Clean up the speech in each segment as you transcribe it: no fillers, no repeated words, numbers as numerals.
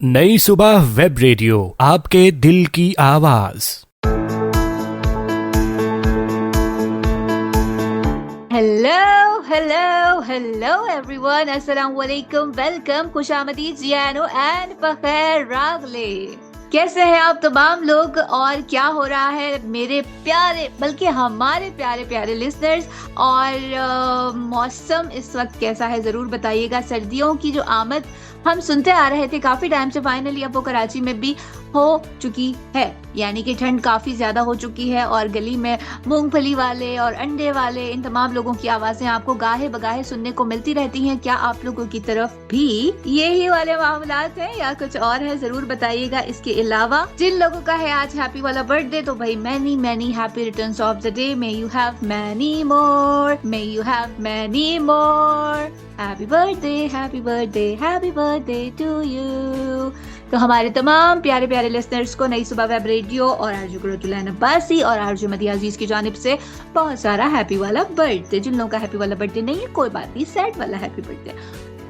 नई सुबह web radio आपके दिल की आवाज। हेलो हेलो हेलो एवरीवन, अस्सलाम वालेकुम, वेलकम, खुशामदीद, जियानो एंड बखैर रागले। कैसे हैं आप तमाम लोग और क्या हो रहा है मेरे प्यारे, बल्कि हमारे प्यारे प्यारे लिसनर्स। और मौसम इस वक्त कैसा है ज़रूर बताइएगा। सर्दियों की जो आमद हम सुनते आ रहे थे काफ़ी टाइम से, फाइनली अब वो कराची में भी हो चुकी है, यानी कि ठंड काफ़ी ज़्यादा हो चुकी है और गली में मूंगफली वाले और अंडे वाले इन तमाम लोगों की आवाज़ें आपको गाहे बगाहे सुनने को मिलती रहती हैं। क्या आप लोगों की तरफ भी यही वाले मामलात हैं या कुछ और है, ज़रूर बताइएगा। इसके अलावा जिन लोगों का है आज हैप्पी वाला बर्थडे, तो भाई many many happy returns of the day, may you have many more, may you have many more, happy birthday happy birthday happy birthday to you. तो हमारे तमाम प्यारे प्यारे लिसनर्स को नई सुबह वेब रेडियो और आरजू कुरतुल्लाह अब्बासी और आरजू मदिया अजीज की जानिब से बहुत सारा हैप्पी वाला बर्थडे। जिन लोगों का हैप्पी वाला बर्थडे नहीं है कोई बात नहीं, सैड वाला हैप्पी बर्थडे,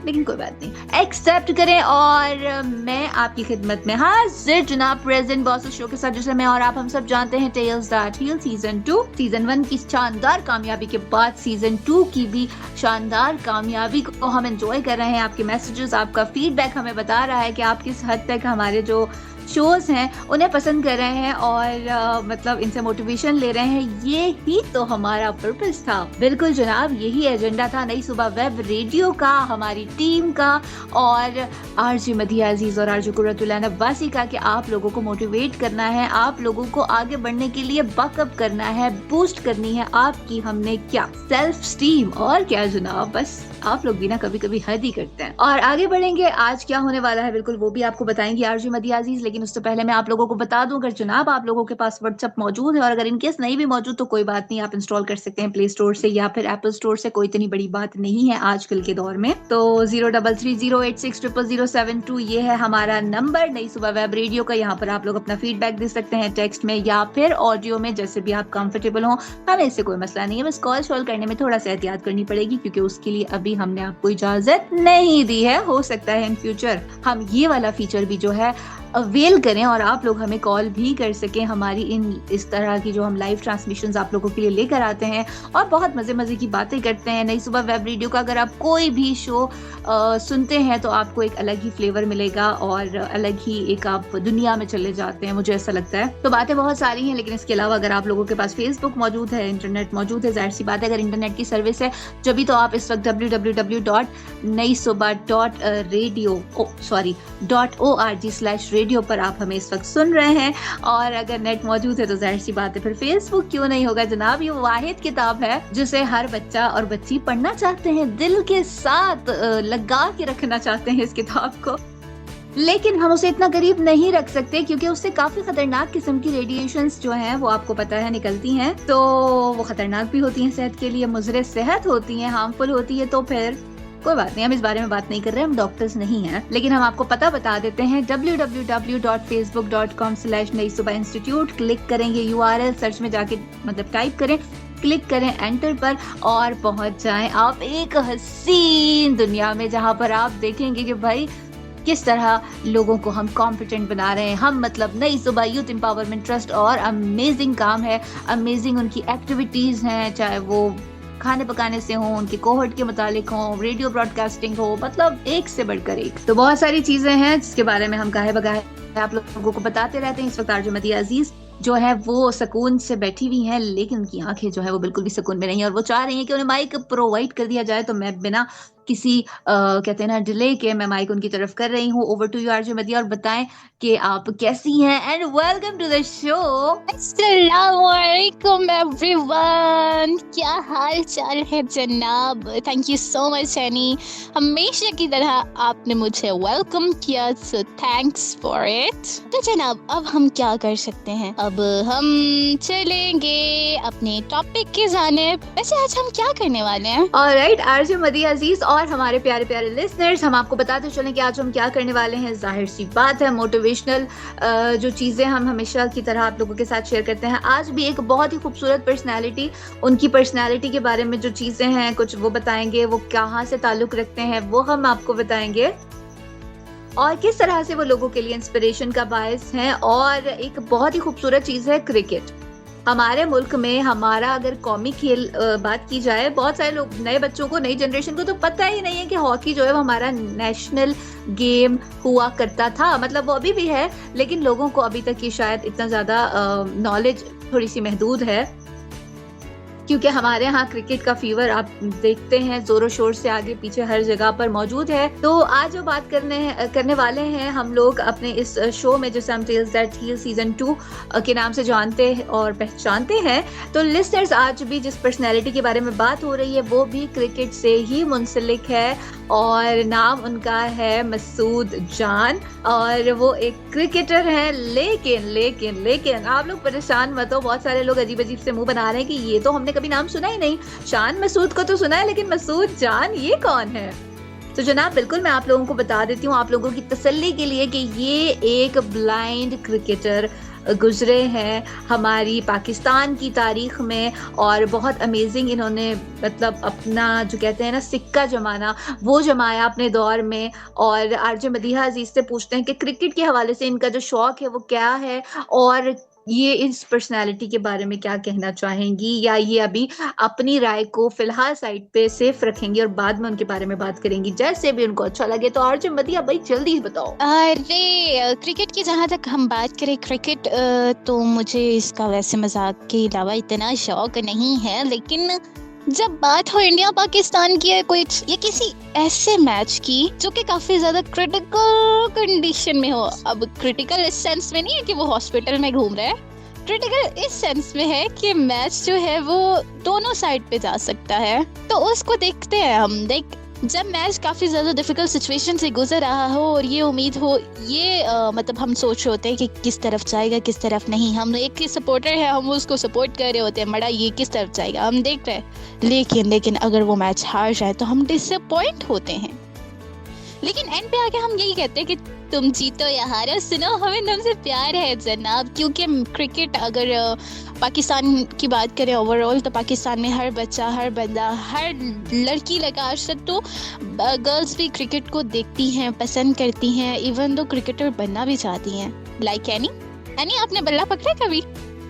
लेकिन कोई बात नहीं, एक्सेप्ट करें। और मैं आपकी खिदमत में हाजिर जनाब प्रेजेंट बॉस शो के साथ, जिसे मैं और आप हम सब जानते हैं tales that heal season 2। Season 1 की शानदार कामयाबी के बाद सीजन 2 की भी शानदार कामयाबी को हम एंजॉय कर रहे हैं। आपके मैसेजेस, आपका फीडबैक हमें बता रहा है कि आप किस हद तक हमारे जो शोज हैं उन्हें पसंद कर रहे हैं और मतलब इनसे मोटिवेशन ले रहे हैं। ये ही तो हमारा पर्पस था। बिल्कुल जनाब, यही एजेंडा था नई सुबह वेब रेडियो का, हमारी टीम का और आरजे मदिया अजीज और आरजे कुरतुल्लाह अब्बासी का, कि आप लोगों को मोटिवेट करना है, आप लोगों को आगे बढ़ने के लिए बकअप करना है, बूस्ट करनी है आपकी हमने क्या सेल्फ स्टीम। और क्या जनाब, बस आप लोग भी ना कभी कभी हद ही करते हैं। और आगे बढ़ेंगे, आज क्या होने वाला है बिल्कुल वो भी आपको बताएंगे आरजे मदिया अजीज। लेकिन उससे पहले मैं आप लोगों को बता दूं, अगर जनाब आप लोगों के पास व्हाट्सएप मौजूद है और अगर इनकेस नहीं भी मौजूद तो कोई बात नहीं, आप इंस्टॉल कर सकते हैं प्ले स्टोर से या फिर एप्पल स्टोर से, कोई इतनी बड़ी बात नहीं है आजकल के दौर में। तो 0330860072 ये है हमारा नंबर नई सुबह वेब रेडियो का। यहाँ पर आप लोग अपना फीडबैक दे सकते हैं टेक्स्ट में या फिर ऑडियो में, जैसे भी आप कंफर्टेबल हो। हमें इससे कोई मसला नहीं है, बस कॉल शॉल करने में थोड़ा सा एहतियात करनी पड़ेगी क्योंकि उसके लिए अभी हमने आपको इजाजत नहीं दी है। हो सकता है इन फ्यूचर हम ये वाला फीचर भी जो है अवेल करें और आप लोग हमें कॉल भी कर सकें। हमारी इस तरह की जो हम लाइव ट्रांसमिशंस आप लोगों के लिए लेकर आते हैं और बहुत मजे मजे की बातें करते हैं। नई सुबह वेब रेडियो का अगर आप कोई भी शो सुनते हैं तो आपको एक अलग ही फ्लेवर मिलेगा और अलग ही एक आप दुनिया में चले जाते हैं, मुझे ऐसा लगता है। तो बातें बहुत सारी हैं, लेकिन इसके अलावा अगर आप लोगों के पास फेसबुक मौजूद है, इंटरनेट मौजूद है, जाहिर सी बात है अगर इंटरनेट की सर्विस है जब तो आप इस वक्त www.naisubah.radio.org/radio पर आप हमें इस वक्त सुन रहे हैं। और अगर नेट मौजूद है तो जाहिर सी बात है फिर फेसबुक क्यों नहीं होगा जनाब। ये वाहिद किताब है जिसे हर बच्चा और बच्ची पढ़ना चाहते हैं, दिल के साथ लगा के रखना चाहते हैं इस किताब को, लेकिन हम उसे इतना करीब नहीं रख सकते क्योंकि उससे काफी खतरनाक किस्म की रेडिएशंस जो हैं वो आपको पता है निकलती हैं। तो वो खतरनाक भी होती हैं सेहत के लिए, मुज़र सेहत होती हैं, हार्मफुल होती है। तो फिर कोई बात नहीं, हम इस बारे में बात नहीं कर रहे, हम डॉक्टर्स नहीं हैं, लेकिन हम आपको पता बता देते हैं। www.facebook.com/naisubah-institute क्लिक करेंगे, URL सर्च में जाके मतलब टाइप करें, क्लिक करें एंटर पर और पहुंच जाएं आप एक हसीन दुनिया में जहां पर आप देखेंगे कि भाई किस तरह लोगों को हम कॉम्पिटेंट बना रहे हैं। हम मतलब नई सुबह यूथ एम्पावरमेंट ट्रस्ट, और अमेजिंग काम है, अमेजिंग उनकी एक्टिविटीज हैं, चाहे वो खाने पकाने से हो, उनके कोहर्ट के मुतालिक हो, रेडियो ब्रॉडकास्टिंग हो, मतलब एक से बढ़कर एक। तो बहुत सारी चीजें हैं जिसके बारे में हम काहे बगाहे आप लोगों को बताते रहते हैं। इस वक्त आरजे मदिया अजीज जो है वो सुकून से बैठी हुई हैं, लेकिन उनकी आंखें जो है वो बिल्कुल भी सुकून में नहीं है और वो चाह रही हैं कि उन्हें माइक प्रोवाइड कर दिया जाए। तो मैं बिना किसी कहते हैं ना डिले के मैं माइक उनकी तरफ कर रही हूँ। Over to you RJ Madiya, और बताएं कि आप कैसी हैं and welcome to the show. अस्सलामुअलैकुम एवरीवन, क्या हाल चाल है जनाब। Thank you so much Annie, हमेशा की तरह आपने मुझे वेलकम किया, सो थैंक्स फॉर इट। तो जनाब अब हम क्या कर सकते हैं, अब हम चलेंगे अपने टॉपिक की जानिब। वैसे आज हम क्या करने वाले हैं? ऑलराइट आरजे मदिया अजीज और हमारे प्यारे प्यारे लिसनर्स, हम आपको बताते चलें कि आज हम क्या करने वाले हैं। जाहिर सी बात है मोटिवेशनल जो चीज़ें हम हमेशा की तरह आप लोगों के साथ शेयर करते हैं, आज भी एक बहुत ही खूबसूरत पर्सनैलिटी, उनकी पर्सनैलिटी के बारे में जो चीज़ें हैं कुछ वो बताएंगे, वो कहाँ से ताल्लुक़ रखते हैं वो हम आपको बताएंगे। और किस तरह से वो लोगों के लिए इंस्पिरेशन का बायस हैं। और एक बहुत ही खूबसूरत चीज़ है क्रिकेट। हमारे मुल्क में हमारा अगर कौमी खेल बात की जाए, बहुत सारे लोग, नए बच्चों को, नई जनरेशन को तो पता ही नहीं है कि हॉकी जो है वो हमारा नेशनल गेम हुआ करता था। मतलब वो अभी भी है, लेकिन लोगों को अभी तक ये शायद इतना ज़्यादा नॉलेज थोड़ी सी महदूद है, क्योंकि हमारे यहाँ क्रिकेट का फीवर आप देखते हैं जोरों शोर से आगे पीछे हर जगह पर मौजूद है। तो आज जो बात करने वाले हैं हम लोग अपने इस शो में, जिसे हम टेल्स दैट हील सीजन 2 के नाम से जानते और पहचानते हैं। तो लिस्टर्स, आज भी जिस पर्सनैलिटी के बारे में बात हो रही है वो भी क्रिकेट से ही मुंसलिक है, और नाम उनका है मसूद जान, और वो एक क्रिकेटर हैं। लेकिन आप लोग परेशान मत हो, बहुत सारे लोग अजीब अजीब से मुंह बना रहे हैं कि ये तो हमने कभी नाम सुना ही नहीं। शान मसूद को तो सुना है, लेकिन मसूद जान ये कौन है? तो जनाब, बिल्कुल मैं आप लोगों को बता देती हूँ, आप लोगों की तसल्ली के लिए, कि ये एक ब्लाइंड क्रिकेटर गुजरे हैं हमारी पाकिस्तान की तारीख में, और बहुत अमेजिंग इन्होंने, मतलब अपना जो कहते हैं ना सिक्का जमाना, वो जमाया अपने दौर में। और आरजे मदीहा अजीज से पूछते हैं कि क्रिकेट के हवाले से इनका जो शौक है वो क्या है, और ये इस पर्सनालिटी के बारे में क्या कहना चाहेंगी, या ये अभी अपनी राय को फिलहाल साइड पे सेफ रखेंगी और बाद में उनके बारे में बात करेंगी, जैसे भी उनको अच्छा लगे। तो आरजे मदीहा भाई जल्दी बताओ। अरे क्रिकेट की जहाँ तक हम बात करें, क्रिकेट तो मुझे इसका वैसे मजाक के अलावा इतना शौक नहीं है, लेकिन जब बात हो इंडिया पाकिस्तान की है कोई या किसी ऐसे मैच की जो कि काफी ज्यादा क्रिटिकल कंडीशन में हो, अब क्रिटिकल इस सेंस में नहीं है कि वो हॉस्पिटल में घूम रहा है, क्रिटिकल इस सेंस में है कि मैच जो है वो दोनों साइड पे जा सकता है, तो उसको देखते हैं हम। जब मैच काफ़ी ज़्यादा डिफ़िकल्ट सिचुएशन से गुजर रहा हो और ये उम्मीद हो, ये मतलब हम सोच रहे होते हैं कि किस तरफ जाएगा किस तरफ नहीं, हम एक सपोर्टर है, हम उसको सपोर्ट कर रहे होते हैं, मड़ा ये किस तरफ जाएगा हम देख रहे हैं, लेकिन अगर वो मैच हार जाए तो हम डिसअपॉइंट होते हैं। लेकिन एंड पे आके हम यही कहते हैं कि तुम जीतो या हारो, सुनो हमें तुमसे प्यार है जनाब। क्योंकि क्रिकेट अगर पाकिस्तान की बात करें ओवरऑल, तो पाकिस्तान में हर बच्चा, हर बंदा, हर लड़की लगा आज तक तो गर्ल्स भी क्रिकेट को देखती हैं, पसंद करती हैं, इवन तो क्रिकेटर बनना भी चाहती हैं। लाइक एनी आपने बल्ला पकड़ा कभी?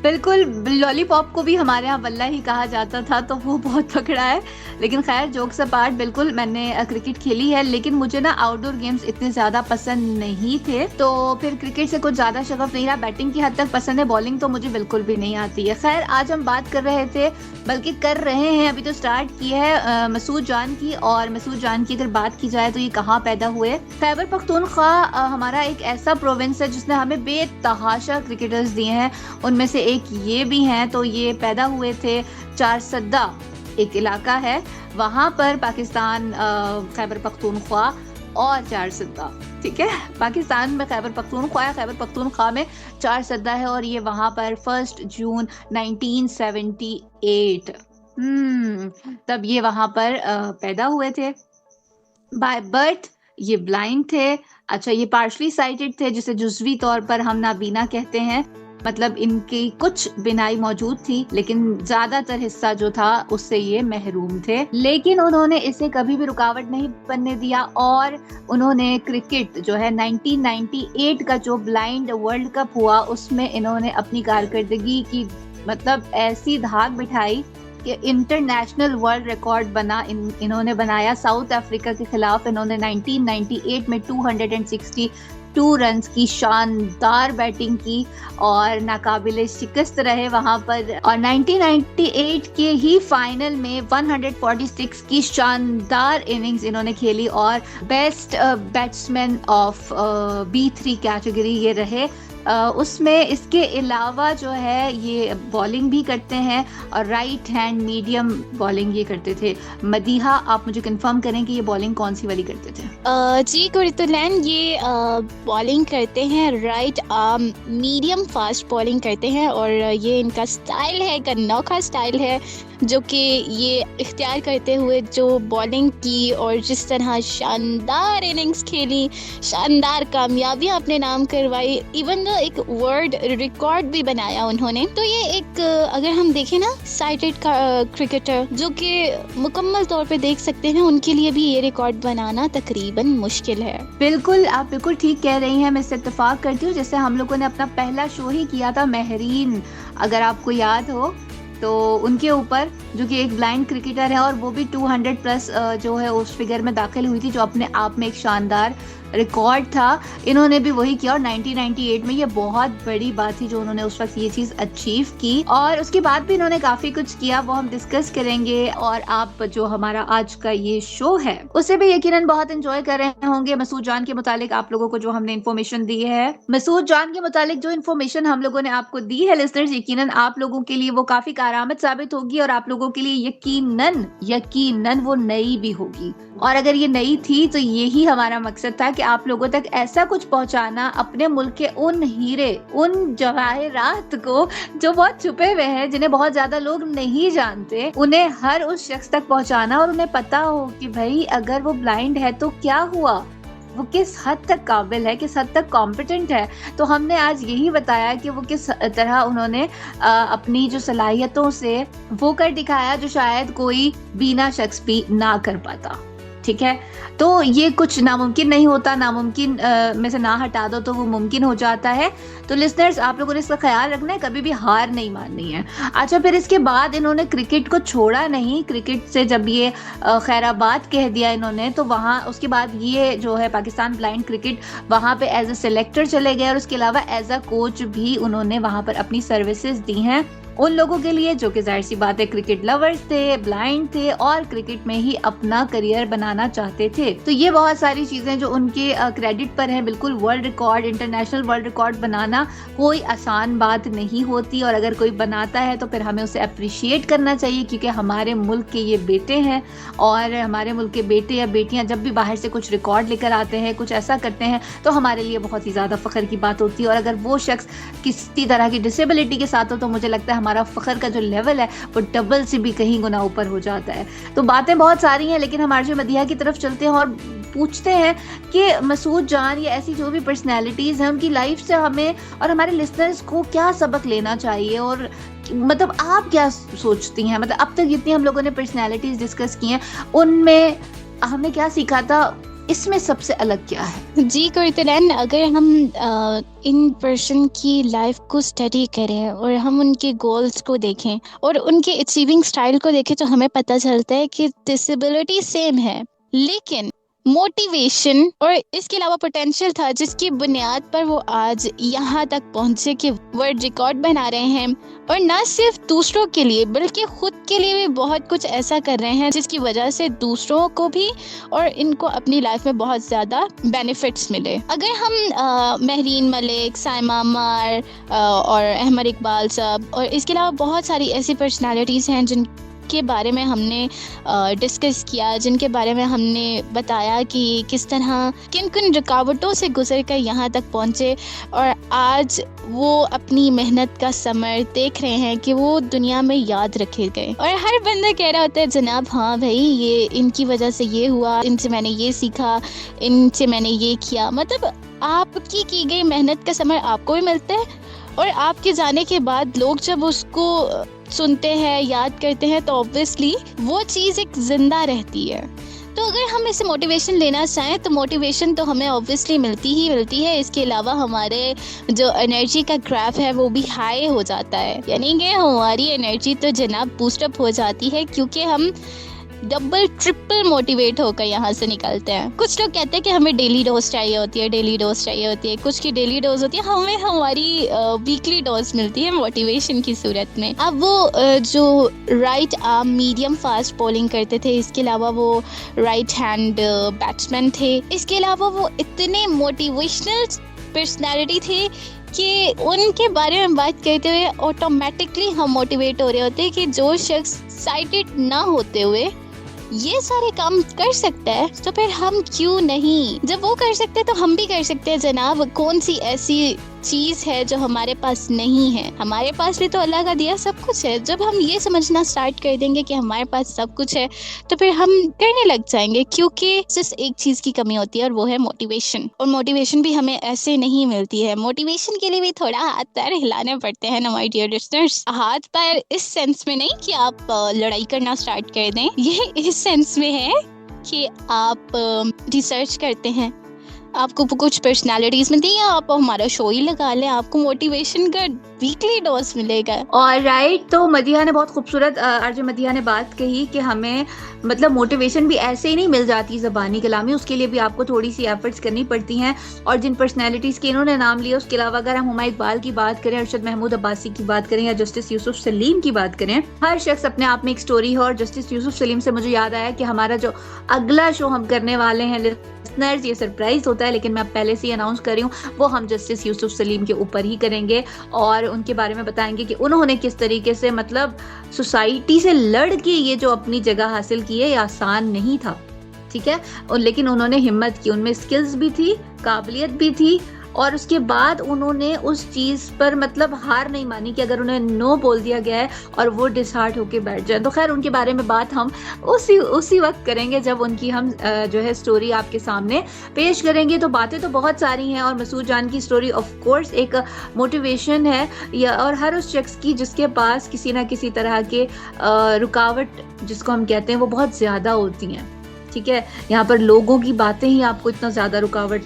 बिल्कुल, लॉलीपॉप को भी हमारे यहाँ बल्ला ही कहा जाता था, तो वो बहुत पकड़ा है। लेकिन खैर, जोक्स अपार्ट, बिल्कुल मैंने क्रिकेट खेली है, लेकिन मुझे ना आउटडोर गेम्स इतने ज़्यादा पसंद नहीं थे, तो फिर क्रिकेट से कुछ ज़्यादा शगफ नहीं रहा। बैटिंग की हद तक पसंद है, बॉलिंग तो मुझे बिल्कुल भी नहीं आती है। खैर, आज हम बात कर रहे थे, बल्कि कर रहे हैं, अभी तो स्टार्ट की है, मसूद जान की। और मसूद जान की अगर बात की जाए तो ये कहाँ पैदा हुए? खैबर पख्तूनख्वा हमारा एक ऐसा प्रोविंस है जिसने हमें बेतहाशा क्रिकेटर्स दिए हैं, उनमें से एक ये भी हैं। तो ये पैदा हुए थे चारसद्दा, एक इलाका है वहाँ पर, पाकिस्तान, खैबर पख्तूनख्वा और चारसद्दा, ठीक है, पाकिस्तान में खैबर पख्तूनख्वा है, खैबर पख्तूनख्वा में चारसद्दा है, और ये वहाँ पर 1 जून 1978 तब ये वहाँ पर पैदा हुए थे। बाय बर्थ ये ब्लाइंड थे। अच्छा, ये पार्शली साइटेड थे, जिसे जुज़वी तौर पर हम नाबीना कहते हैं, मतलब इनकी कुछ बिनाई मौजूद थी, लेकिन ज्यादातर हिस्सा जो था उससे ये महरूम थे। लेकिन उन्होंने इसे कभी भी रुकावट नहीं बनने दिया, और उन्होंने क्रिकेट जो है 1998 का जो ब्लाइंड वर्ल्ड कप हुआ, उसमें इन्होंने अपनी कारकर्दगी की मतलब ऐसी धाक बिठाई कि इंटरनेशनल वर्ल्ड रिकॉर्ड बना, इन्होंने बनाया। साउथ अफ्रीका के खिलाफ इन्होंने 1998 में 262 रन्स की शानदार बैटिंग की और नाकाबिले शिकस्त रहे वहां पर। और 1998 के ही फाइनल में 146 की शानदार इनिंग्स इन्होंने खेली और best batsman of B3 category ये रहे। उसमें इसके अलावा जो है ये बॉलिंग भी करते हैं और राइट हैंड मीडियम बॉलिंग ये करते थे। मदीहा, आप मुझे कंफर्म करें कि ये बॉलिंग कौन सी वाली करते थे? जी कुरितुलैन, ये बॉलिंग करते हैं right arm medium fast bowling करते हैं, और ये इनका स्टाइल है, एक अनोखा स्टाइल है जो कि ये इख्तियार करते हुए जो बॉलिंग की और जिस तरह शानदार इनिंग्स खेली, शानदार कामयाबियाँ अपने नाम करवाई। इवन एक वर्ल्ड रिकॉर्ड भी बनाया उन्होंने। तो ये एक अगर हम देखें ना, साइटेड क्रिकेटर जो कि मुकम्मल तौर पे देख सकते हैं, उनके लिए भी ये रिकॉर्ड बनाना तकरीबन मुश्किल है। बिल्कुल, आप बिल्कुल ठीक कह रही हैं, मैं इससे इत्तेफाक करती हूँ। जैसे हम लोगों ने अपना पहला शो ही किया था महरीन, अगर आपको याद हो, तो उनके ऊपर, जो कि एक ब्लाइंड क्रिकेटर है और वो भी 200 प्लस जो है उस फिगर में दाखिल हुई थी, जो अपने आप में एक शानदार रिकॉर्ड था। इन्होंने भी वही किया और 1998 में ये बहुत बड़ी बात थी जो उन्होंने उस वक्त ये चीज़ अचीव की। और उसके बाद भी इन्होंने काफ़ी कुछ किया, वो हम डिस्कस करेंगे। और आप जो हमारा आज का ये शो है उसे भी यकीनन बहुत एंजॉय कर रहे होंगे। मसूद जान के मुतालिक आप लोगों को जो हमने इन्फॉर्मेशन दी है, मसूद जान के मुतालिक जो इन्फॉर्मेशन हम लोगों ने आपको दी है लिसनर्स, यकीनन आप लोगों के लिए वो काफ़ी कारआमद साबित होगी और आप लोगों के लिए यकीनन वो नई भी होगी। और अगर ये नई थी तो यही हमारा मकसद था कि आप लोगों तक ऐसा कुछ पहुंचाना, अपने मुल्क के उन हीरे, उन जवाहरात को जो बहुत छुपे हुए हैं, जिन्हें बहुत ज्यादा लोग नहीं जानते, उन्हें हर उस शख्स तक पहुंचाना और उन्हें पता हो कि भाई अगर वो ब्लाइंड है तो क्या हुआ, वो किस हद तक काबिल है, किस हद तक कॉम्पिटेंट है। तो हमने आज यही बताया कि वो किस तरह उन्होंने अपनी जो सलाहियतों से वो कर दिखाया जो शायद कोई बीना शख्स भी ना कर पाता। ठीक है, तो ये कुछ नामुमकिन नहीं होता, नामुमकिन में से ना हटा दो तो वो मुमकिन हो जाता है। तो लिसनर्स, आप लोगों ने इसका ख्याल रखना है, कभी भी हार नहीं माननी है। अच्छा, फिर इसके बाद इन्होंने क्रिकेट को छोड़ा नहीं। क्रिकेट से जब ये खैराबाद कह दिया इन्होंने, तो वहाँ उसके बाद ये जो है पाकिस्तान ब्लाइंड क्रिकेट, वहाँ पे एज ए सिलेक्टर चले गए और उसके अलावा एज अ कोच भी उन्होंने वहाँ पर अपनी सर्विसेज दी हैं उन लोगों के लिए जो कि जाहिर सी बात है क्रिकेट लवर्स थे, ब्लाइंड थे और क्रिकेट में ही अपना करियर बनाना चाहते थे। तो ये बहुत सारी चीजें जो उनके क्रेडिट पर हैं। बिल्कुल, world record, international world record बनाना कोई आसान बात नहीं होती और अगर कोई बनाता है तो फिर हमें उसे अप्रिशिएट करना चाहिए, क्योंकि हमारे मुल्क के ये बेटे हैं और हमारे मुल्क के बेटे या बेटियां जब भी बाहर से कुछ रिकॉर्ड लेकर आते हैं, कुछ ऐसा करते हैं, तो हमारे लिए बहुत ही ज़्यादा फ़ख्र की बात होती है। और अगर वो शख्स किसी तरह की डिसेबिलिटी के साथ हो तो मुझे लगता है हमारा फ़ख्र का जो लेवल है वो डबल से भी कहीं गुना ऊपर हो जाता है। तो बातें बहुत सारी हैं, लेकिन हम आरजे मदीहा की तरफ चलते हैं और पूछते हैं कि मसूद जान या ऐसी जो भी पर्सनैलिटीज़ हैं, उनकी लाइफ से हमें और हमारे लिसनर्स को क्या सबक लेना चाहिए और मतलब आप क्या सोचती हैं? मतलब अब तक जितनी हम लोगों ने पर्सनैलिटीज़ डिस्कस की हैं, उनमें हमने क्या सीखा था, इसमें सबसे अलग क्या है? जी कुर्तलन, अगर हम इन पर्सन की लाइफ को स्टडी करें और हम उनके गोल्स को देखें और उनके अचीविंग स्टाइल को देखें तो हमें पता चलता है कि डिसेबिलिटी सेम है, लेकिन मोटिवेशन और इसके अलावा पोटेंशियल था जिसकी बुनियाद पर वो आज यहाँ तक पहुँचे कि वर्ल्ड रिकॉर्ड बना रहे हैं। और ना सिर्फ दूसरों के लिए बल्कि खुद के लिए भी बहुत कुछ ऐसा कर रहे हैं जिसकी वजह से दूसरों को भी और इनको अपनी लाइफ में बहुत ज़्यादा बेनिफिट्स मिले। अगर हम महरीन मलिक, साइमा अम्मार और अहमद इकबाल साहब और इसके अलावा बहुत सारी ऐसी पर्सनालिटीज़ हैं जिनके बारे में हमने डिस्कस किया, जिनके बारे में हमने बताया कि किस तरह किन किन रुकावटों से गुजर कर यहाँ तक पहुँचे और आज वो अपनी मेहनत का समर देख रहे हैं कि वो दुनिया में याद रखे गए। और हर बंदा कह रहा होता है जनाब हाँ भाई ये इनकी वजह से ये हुआ, इनसे मैंने ये सीखा, इनसे मैंने ये किया। मतलब आपकी की गई मेहनत का समर आपको भी मिलता है और आपके जाने के बाद लोग जब उसको सुनते हैं, याद करते हैं, तो ऑब्वियसली वो चीज़ एक जिंदा रहती है। तो अगर हम इसे मोटिवेशन लेना चाहें तो मोटिवेशन तो हमें ऑब्वियसली मिलती है। इसके अलावा हमारे जो एनर्जी का ग्राफ है वो भी हाई हो जाता है, यानी कि हमारी एनर्जी तो जनाब बूस्टअप हो जाती है क्योंकि हम डबल ट्रिपल मोटिवेट होकर यहाँ से निकलते हैं। कुछ लोग कहते हैं कि हमें डेली डोज चाहिए होती है, कुछ की डेली डोज होती है, हमें हमारी वीकली डोज मिलती है मोटिवेशन की सूरत में। अब वो जो right arm medium fast bowling करते थे, इसके अलावा वो राइट हैंड बैट्समैन थे, इसके अलावा वो इतने मोटिवेशनल पर्सनैलिटी थे कि उनके बारे में बात करते हुए ऑटोमेटिकली हम मोटिवेट हो रहे होते हैं कि जो शख्स साइटेड ना होते हुए ये सारे काम कर सकता है तो फिर हम क्यों नहीं? जब वो कर सकते हैं तो हम भी कर सकते हैं जनाब। कौन सी ऐसी चीज है जो हमारे पास नहीं है। हमारे पास भी तो अल्लाह का दिया सब कुछ है। जब हम ये समझना स्टार्ट कर देंगे कि हमारे पास सब कुछ है तो फिर हम करने लग जाएंगे, क्योंकि सिर्फ एक चीज की कमी होती है और वो है मोटिवेशन। और मोटिवेशन भी हमें ऐसे नहीं मिलती है। मोटिवेशन के लिए भी थोड़ा हाथ पैर हिलाने पड़ते हैं ना माय डियर लिसनर्स। हाथ पैर इस सेंस में नहीं कि आप लड़ाई करना स्टार्ट कर दें, ये इस सेंस में है कि आप रिसर्च करते हैं, आपको कुछ पर्सनालिटीज में दी, आप हमारा शो ही लगा लें, आपको मोटिवेशन का वीकली डोज मिलेगा। और राइट, तो मदिया ने बहुत खूबसूरत अर्जुन मदिया ने बात कही कि हमें मतलब मोटिवेशन भी ऐसे ही नहीं मिल जाती ज़बानी कलामी, उसके लिए भी आपको थोड़ी सी एफर्ट्स करनी पड़ती हैं। और जिन पर्सनैलिटीज़ के इन्होंने नाम लिया, उसके अलावा अगर हम हुमायूं इकबाल की बात करें, अरशद महमूद अब्बासी की बात करें या जस्टिस यूसुफ सलीम की बात करें, हर शख्स अपने आप में एक स्टोरी है। और जस्टिस यूसुफ सलीम से मुझे याद आया कि हमारा जो अगला शो हम करने वाले हैं लिसनर्स, ये सरप्राइज होता है लेकिन मैं पहले से ही अनाउंस कर रही हूँ, वो हम जस्टिस यूसुफ सलीम के ऊपर ही करेंगे और उनके बारे में बताएंगे कि उन्होंने किस तरीके से मतलब सोसाइटी से लड़ के ये जो अपनी जगह हासिल की है, ये आसान नहीं था, ठीक है। और लेकिन उन्होंने हिम्मत की, उनमें स्किल्स भी थी, काबिलियत भी थी, और उसके बाद उन्होंने उस चीज़ पर मतलब हार नहीं मानी कि अगर उन्हें नो बोल दिया गया है और वो डिसहार्ट होके बैठ जाए। तो खैर उनके बारे में बात हम उसी वक्त करेंगे जब उनकी हम जो है स्टोरी आपके सामने पेश करेंगे। तो बातें तो बहुत सारी हैं और मसूद जान की स्टोरी ऑफ कोर्स एक मोटिवेशन है या और हर उस शख्स की जिसके पास किसी ना किसी तरह के रुकावट जिसको हम कहते हैं वो बहुत ज़्यादा होती हैं, ठीक है। यहाँ पर लोगों की बातें ही आपको इतना ज़्यादा रुकावट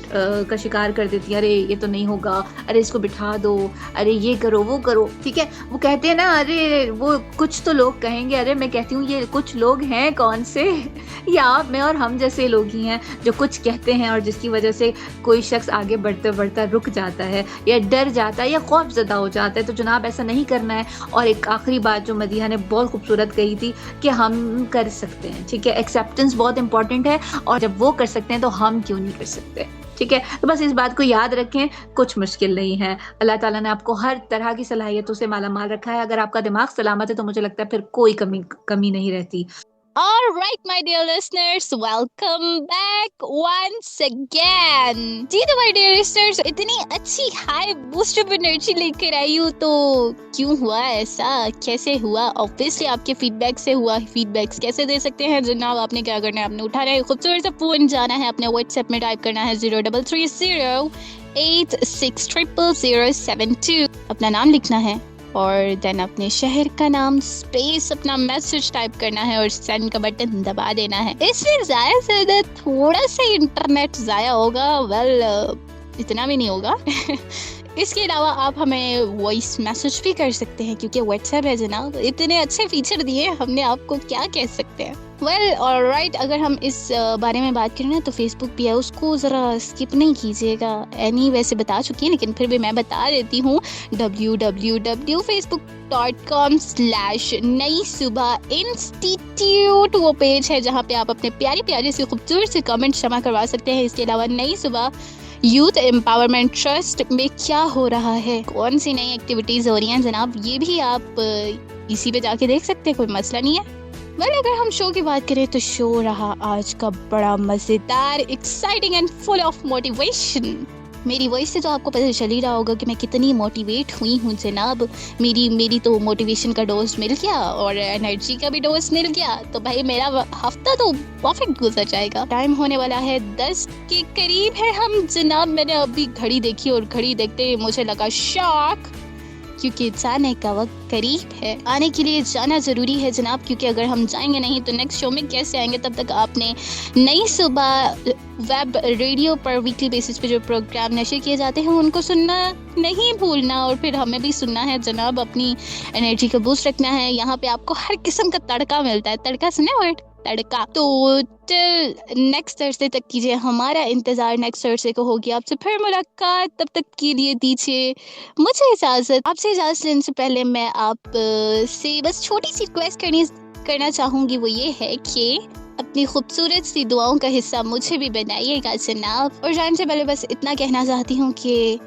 का शिकार कर देती है। अरे ये तो नहीं होगा, अरे इसको बिठा दो, अरे ये करो वो करो, ठीक है। वो कहते हैं ना, अरे वो कुछ तो लोग कहेंगे, अरे मैं कहती हूँ ये कुछ लोग हैं कौन से, ये आप मैं और हम जैसे लोग ही हैं जो कुछ कहते हैं और जिसकी वजह से कोई शख्स आगे बढ़ते बढ़ता रुक जाता है या डर जाता है या खौफजदा हो जाता है। तो जनाब ऐसा नहीं करना है। और एक आखिरी बात जो मदीहा ने बहुत खूबसूरत कही थी कि हम कर सकते हैं, ठीक है। एक्सेप्टेंस बहुत इंपॉर्टेंट है और जब वो कर सकते हैं तो हम क्यों नहीं कर सकते, ठीक है। तो बस इस बात को याद रखें, कुछ मुश्किल नहीं है। अल्लाह ताला ने आपको हर तरह की सलाहियतों से माला माल रखा है। अगर आपका दिमाग सलामत है तो मुझे लगता है फिर कोई कमी नहीं रहती। All right, my dear listeners, welcome back once again. जी तो my dear listeners, इतनी अच्छी हाई बूस्ट अप एनर्जी लेकर आई हूँ, तो क्यों हुआ ऐसा, कैसे हुआ? ऑब्वियसली आपके फीडबैक से हुआ। फीडबैक्स कैसे दे सकते हैं जनाब? आपने क्या करना है, आपने उठाना है, खूबसूरत सा फोन जाना है, अपने व्हाट्सएप में टाइप करना है 0330860072, अपना नाम लिखना है और देन अपने शहर का नाम स्पेस अपना मैसेज टाइप करना है और सेंड का बटन दबा देना है। इसमें ज़्यादा से ज़्यादा थोड़ा सा इंटरनेट ज़ाया होगा, इतना भी नहीं होगा। इसके अलावा आप हमें वॉइस मैसेज भी कर सकते हैं क्योंकि व्हाट्सएप है जनाब, इतने अच्छे फीचर दिए हमने आपको, क्या कह सकते हैं। ऑलराइट, अगर हम इस बारे में बात करें ना तो फेसबुक भी है, उसको ज़रा स्किप नहीं कीजिएगा। एनी वैसे बता चुकी है लेकिन फिर भी मैं बता देती हूँ, www.facebook.com/नई सुबह इंस्टीट्यूट वो पेज है जहाँ पे आप अपने प्यारे प्यारे से खूबसूरत से कमेंट जमा करवा सकते हैं। इसके अलावा नई सुबह यूथ एम्पावरमेंट ट्रस्ट में क्या हो रहा है, कौन सी नई एक्टिविटीज़ हो रही हैं जनाब, ये भी आप इसी पे जाके देख सकते हैं, कोई मसला नहीं है। अगर हम शो की बात करें तो शो रहा आज का बड़ा मज़ेदार, exciting and full of motivation. मेरी वॉइस से तो आपको पता चल ही रहा होगा कि मैं कितनी मोटिवेट हुई हूँ जनाब। मेरी तो मोटिवेशन का डोज मिल गया और एनर्जी का भी डोज मिल गया, तो भाई मेरा हफ्ता तो परफेक्ट गुजर जाएगा। टाइम होने वाला है 10 के करीब है हम जनाब। मैंने अभी घड़ी देखी और घड़ी देखते ही मुझे लगा शॉक, क्योंकि जाने का वक्त करीब है। आने के लिए जाना ज़रूरी है जनाब, क्योंकि अगर हम जाएंगे नहीं तो नेक्स्ट शो में कैसे आएंगे। तब तक आपने नई सुबह वेब रेडियो पर वीकली बेसिस पे जो प्रोग्राम नशर किए जाते हैं उनको सुनना नहीं भूलना, और फिर हमें भी सुनना है जनाब, अपनी एनर्जी का बूस्ट रखना है। यहाँ पे आपको हर किस्म का तड़का मिलता है। तड़का सुने वर्ड, तड़का। तो टिल नेक्स्ट थर्सडे तक कीजिए हमारा इंतजार। नेक्स्ट थर्सडे को होगी आपसे फिर मुलाकात। तब तक के लिए दीजिए मुझे इजाज़त। आपसे इजाज़त लेने से पहले मैं आप से बस छोटी सी रिक्वेस्ट करना चाहूँगी, वो ये है कि अपनी खूबसूरत सी दुआओं का हिस्सा मुझे भी बनाइएगा जनाब। और जाने से पहले बस इतना कहना चाहती हूँ कि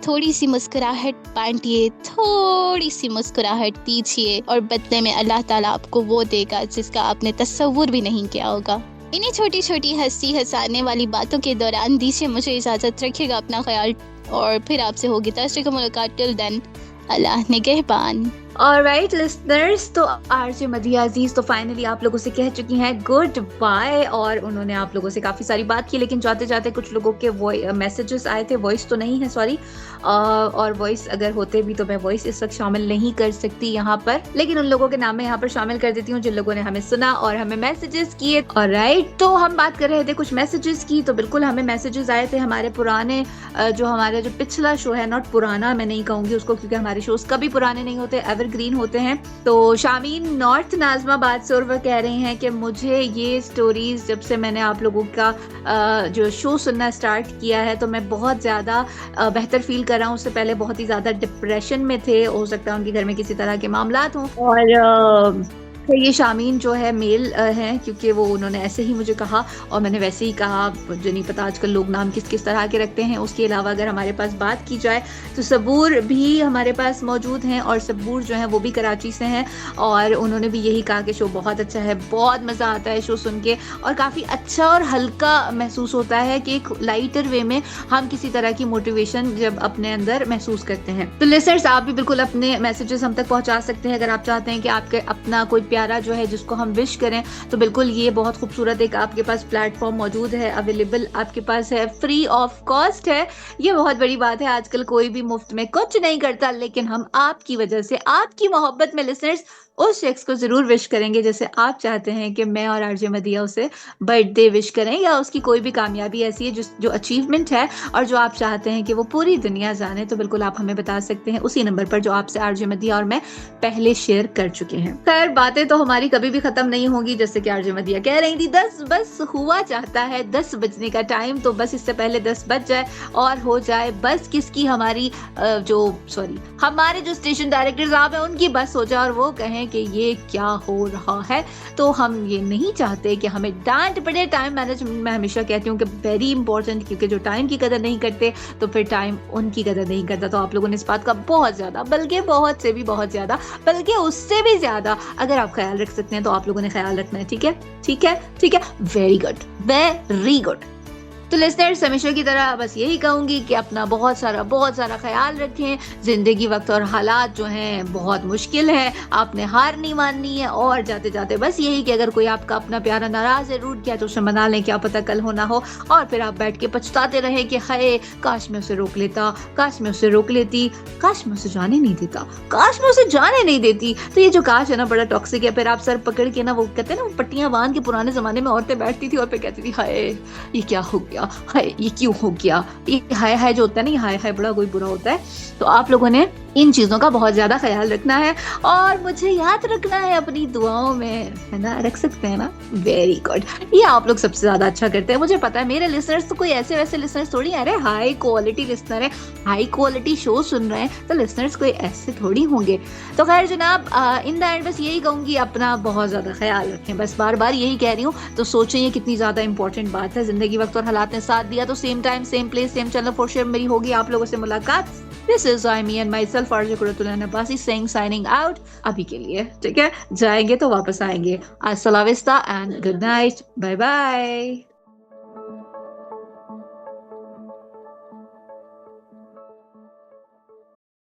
थोड़ी सी मुस्कुराहट बांटिए, थोड़ी सी मुस्कुराहट दीजिए, और बदले में अल्लाह ताला आपको वो देगा जिसका आपने तस्वुर भी नहीं किया होगा। इन्हीं छोटी छोटी हंसी हंसाने वाली बातों के दौरान दीजिए मुझे इजाज़त। रखिएगा अपना ख्याल। और फिर आपसे होगी थर्सडे को मुलाकात। टिल देन अल्लाह निगहबान। ऑलराइट लिसनर्स, तो आरजे मदिया अजीज तो फाइनली आप लोगों से कह चुकी हैं गुड बाय, और उन्होंने आप लोगों से काफ़ी सारी बात की, लेकिन जाते जाते कुछ लोगों के मैसेजेस आए थे, वॉइस तो नहीं है सॉरी, और वॉइस अगर होते भी तो मैं वॉइस इस वक्त शामिल नहीं कर सकती यहाँ पर, लेकिन उन लोगों के नाम मैं यहाँ पर शामिल कर देती हूँ जिन लोगों ने हमें सुना और हमें मैसेजेस किए। ऑलराइट, तो हम बात कर रहे थे कुछ मैसेजेस की, तो बिल्कुल हमें मैसेजेस आए थे हमारे पुराने जो हमारा जो पिछला शो है, नॉट पुराना मैं नहीं कहूँगी उसको क्योंकि हमारे शोज कभी पुराने नहीं होते, ग्रीन होते हैं। तो शामीन नॉर्थ नाजमाबाद से और वह कह रही हैं कि मुझे ये स्टोरीज जब से मैंने आप लोगों का जो शो सुनना स्टार्ट किया है तो मैं बहुत ज़्यादा बेहतर फील कर रहा हूँ। उससे पहले बहुत ही ज़्यादा डिप्रेशन में थे, हो सकता है उनके घर में किसी तरह के मामलात हों, और तो ये शामीन जो है मेल हैं क्योंकि वो उन्होंने ऐसे ही मुझे कहा और मैंने वैसे ही कहा। मुझे नहीं पता आजकल लोग नाम किस किस तरह के रखते हैं। उसके अलावा अगर हमारे पास बात की जाए तो सबूर भी हमारे पास मौजूद हैं, और सबूर जो है वो भी कराची से हैं, और उन्होंने भी यही कहा कि शो बहुत अच्छा है, बहुत मज़ा आता है शो सुन के, और काफ़ी अच्छा और हल्का महसूस होता है कि एक लाइटर वे में हम किसी तरह की मोटिवेशन जब अपने अंदर महसूस करते हैं। तो लिसनर्स, आप भी बिल्कुल अपने मैसेजेस हम तक पहुँचा सकते हैं अगर आप चाहते हैं कि आपके अपना कोई प्यारा जो है जिसको हम विश करें, तो बिल्कुल ये बहुत खूबसूरत एक आपके पास प्लेटफॉर्म मौजूद है, अवेलेबल आपके पास है, फ्री ऑफ कॉस्ट है। ये बहुत बड़ी बात है, आजकल कोई भी मुफ्त में कुछ नहीं करता, लेकिन हम आपकी वजह से, आपकी मोहब्बत में लिसनर्स उस शख्स को जरूर विश करेंगे जैसे आप चाहते हैं कि मैं और आरजे मदिया उसे बर्थडे विश करें, या उसकी कोई भी कामयाबी ऐसी है जो अचीवमेंट है और जो आप चाहते हैं कि वो पूरी दुनिया जाने, तो बिल्कुल आप हमें बता सकते हैं उसी नंबर पर जो आपसे आरजे मदिया और मैं पहले शेयर कर चुके हैं। खैर, बातें तो हमारी कभी भी खत्म नहीं होगी, जैसे कि आरजे मदिया कह रही थी 10 बस हुआ चाहता है 10 बजने का टाइम, तो बस इससे पहले 10 बज जाए और हो जाए बस किसकी, हमारी हमारे जो स्टेशन डायरेक्टर साहब हैं उनकी बस हो जाए और वो कहें कि ये क्या हो रहा है। तो हम ये नहीं चाहते कि हमें डांट पड़े। टाइम मैनेजमेंट मैं हमेशा कहती हूँ कि वेरी इंपॉर्टेंट, क्योंकि जो टाइम की कदर नहीं करते तो फिर टाइम उनकी कदर नहीं करता। तो आप लोगों ने इस बात का बहुत ज्यादा, बल्कि बहुत से भी बहुत ज्यादा, बल्कि उससे भी ज्यादा अगर आप ख्याल रख सकते हैं तो आप लोगों ने ख्याल रखना है। ठीक है, ठीक है, ठीक है, वेरी गुड, वेरी गुड। तो लिसनर्स, हमेशा की तरह बस यही कहूंगी कि अपना बहुत सारा ख्याल रखें। जिंदगी, वक्त और हालात जो हैं बहुत मुश्किल है, आपने हार नहीं माननी है, और जाते जाते बस यही कि अगर कोई आपका अपना प्यारा नाराज है, रूठ गया, तो उसे मना लें, क्या पता कल हो ना हो, और फिर आप बैठ के पछताते रहे कि हाय काश मैं उसे रोक लेता, काश मैं उसे रोक लेती, काश मैं उसे जाने नहीं देता, काश मैं उसे जाने नहीं देती। तो ये जो काश है ना बड़ा टॉक्सिक है। फिर आप सर पकड़ के ना, वो कहते हैं ना, वो पट्टियां बांध के पुराने जमाने में औरतें बैठती थी और फिर कहती थी हाय ये क्या हो गया, हाय ये क्यों हो गया, ये हाय हाय जो होता है ना, हाय हाय बड़ा कोई बुरा होता है। तो आप लोगों ने इन चीजों का बहुत ज्यादा ख्याल रखना है और मुझे याद रखना है अपनी दुआओं में, है ना, रख सकते हैं ना। वेरी गुड, ये आप लोग सबसे ज्यादा अच्छा करते हैं, मुझे पता है। मेरे लिसनर्स तो कोई ऐसे वैसे लिसनर्स थोड़ी है, अरे हाई क्वालिटी लिसनर है, हाई क्वालिटी शो सुन रहे हैं, तो लिसनर्स कोई ऐसे थोड़ी होंगे। तो खैर जनाब, इन द एंड बस यही कहूंगी, अपना बहुत ज्यादा ख्याल रखें, बस बार बार यही कह रही हूँ। तो सोचें ये कितनी ज्यादा इंपॉर्टेंट बात है। जिंदगी, वक्त और हालात ने साथ दिया तो same time same place same channel for sure मेरी होगी आप लोगों से मुलाकात। This is me and myself, RJ Qurratul Nabbasi, signing out अभी के लिए। ठीक है, जाएंगे तो वापस आएंगे। अस्सलाम वालेकुम and good night, bye bye.